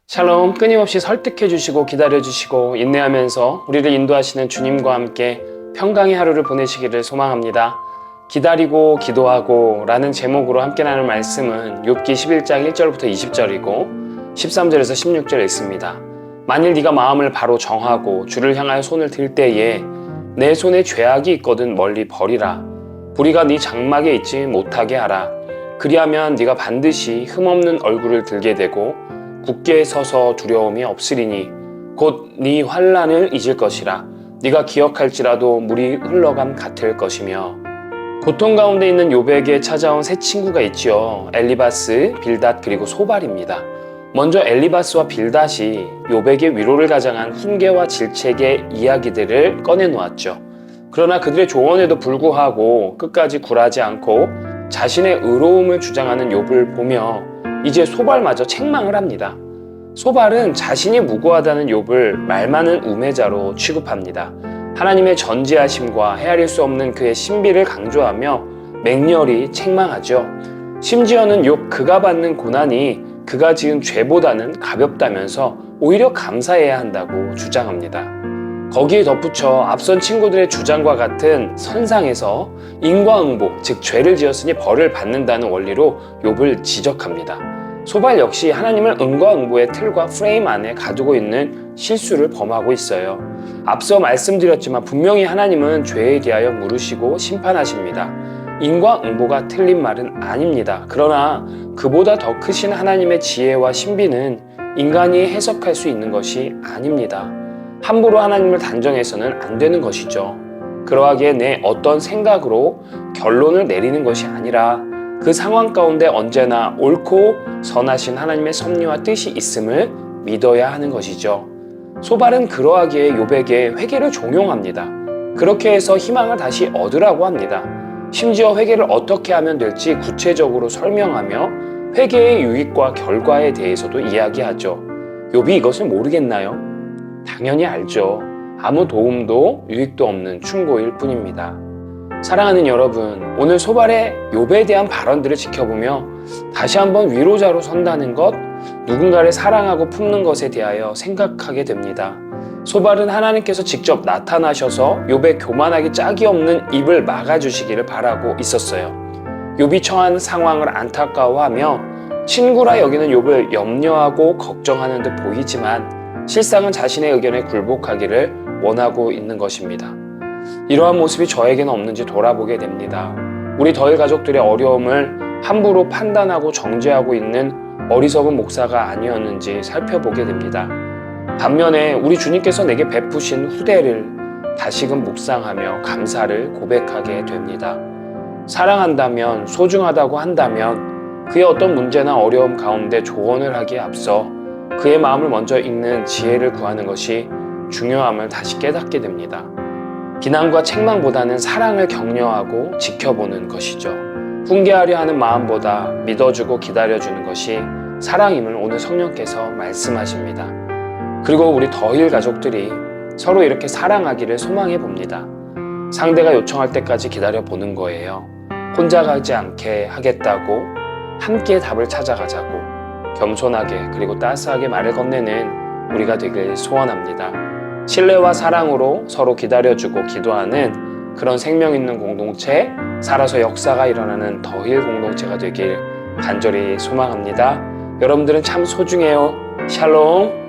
샬롬, 끊임없이 설득해 주시고 기다려 주시고 인내하면서 우리를 인도하시는 주님과 함께 평강의 하루를 보내시기를 소망합니다. 기다리고 기도하고 라는 제목으로 함께 나눌 말씀은 욥기 11장 1절부터 20절이고 13절에서 16절에 있습니다. 만일 네가 마음을 바로 정하고 주를 향하여 손을 들 때에 내 손에 죄악이 있거든 멀리 버리라. 불의가 네 장막에 있지 못하게 하라. 그리하면 네가 반드시 흠없는 얼굴을 들게 되고 굳게 서서 두려움이 없으리니 곧 네 환난을 잊을 것이라. 네가 기억할지라도 물이 흘러감 같을 것이며. 고통 가운데 있는 욥에게 찾아온 세 친구가 있지요. 엘리바스, 빌닷 그리고 소발입니다. 먼저 엘리바스와 빌닷이 욥에게 위로를 가장한 훈계와 질책의 이야기들을 꺼내놓았죠. 그러나 그들의 조언에도 불구하고 끝까지 굴하지 않고 자신의 의로움을 주장하는 욥을 보며 이제 소발마저 책망을 합니다. 소발은 자신이 무고하다는 욥을 말 많은 우매자로 취급합니다. 하나님의 전지하심과 헤아릴 수 없는 그의 신비를 강조하며 맹렬히 책망하죠. 심지어는 욥 그가 받는 고난이 그가 지은 죄보다는 가볍다면서 오히려 감사해야 한다고 주장합니다. 거기에 덧붙여 앞선 친구들의 주장과 같은 선상에서 인과응보, 즉 죄를 지었으니 벌을 받는다는 원리로 욥을 지적합니다. 소발 역시 하나님을 인과응보의 틀과 프레임 안에 가두고 있는 실수를 범하고 있어요. 앞서 말씀드렸지만 분명히 하나님은 죄에 대하여 물으시고 심판하십니다. 인과응보가 틀린 말은 아닙니다. 그러나 그보다 더 크신 하나님의 지혜와 신비는 인간이 해석할 수 있는 것이 아닙니다. 함부로 하나님을 단정해서는 안 되는 것이죠. 그러하기에 내 어떤 생각으로 결론을 내리는 것이 아니라 그 상황 가운데 언제나 옳고 선하신 하나님의 섭리와 뜻이 있음을 믿어야 하는 것이죠. 소발은 그러하기에 욥에게 회개를 종용합니다. 그렇게 해서 희망을 다시 얻으라고 합니다. 심지어 회개를 어떻게 하면 될지 구체적으로 설명하며 회개의 유익과 결과에 대해서도 이야기하죠. 욥이 이것을 모르겠나요? 당연히 알죠. 아무 도움도 유익도 없는 충고일 뿐입니다. 사랑하는 여러분, 오늘 소발의 욥에 대한 발언들을 지켜보며 다시 한번 위로자로 선다는 것, 누군가를 사랑하고 품는 것에 대하여 생각하게 됩니다. 소발은 하나님께서 직접 나타나셔서 욥의 교만하기 짝이 없는 입을 막아주시기를 바라고 있었어요. 욥이 처한 상황을 안타까워하며 친구라 여기는 욥을 염려하고 걱정하는 듯 보이지만 실상은 자신의 의견에 굴복하기를 원하고 있는 것입니다. 이러한 모습이 저에게는 없는지 돌아보게 됩니다. 우리 더일 가족들의 어려움을 함부로 판단하고 정죄하고 있는 어리석은 목사가 아니었는지 살펴보게 됩니다. 반면에 우리 주님께서 내게 베푸신 후대를 다시금 묵상하며 감사를 고백하게 됩니다. 사랑한다면, 소중하다고 한다면 그의 어떤 문제나 어려움 가운데 조언을 하기에 앞서 그의 마음을 먼저 읽는 지혜를 구하는 것이 중요함을 다시 깨닫게 됩니다. 비난과 책망보다는 사랑을 격려하고 지켜보는 것이죠. 훈계하려 하는 마음보다 믿어주고 기다려주는 것이 사랑임을 오늘 성령께서 말씀하십니다. 그리고 우리 더힐 가족들이 서로 이렇게 사랑하기를 소망해 봅니다. 상대가 요청할 때까지 기다려보는 거예요. 혼자 가지 않게 하겠다고 함께 답을 찾아가자고 겸손하게 그리고 따스하게 말을 건네는 우리가 되길 소원합니다. 신뢰와 사랑으로 서로 기다려주고 기도하는 그런 생명 있는 공동체, 살아서 역사가 일어나는 더힐 공동체가 되길 간절히 소망합니다. 여러분들은 참 소중해요. 샬롬.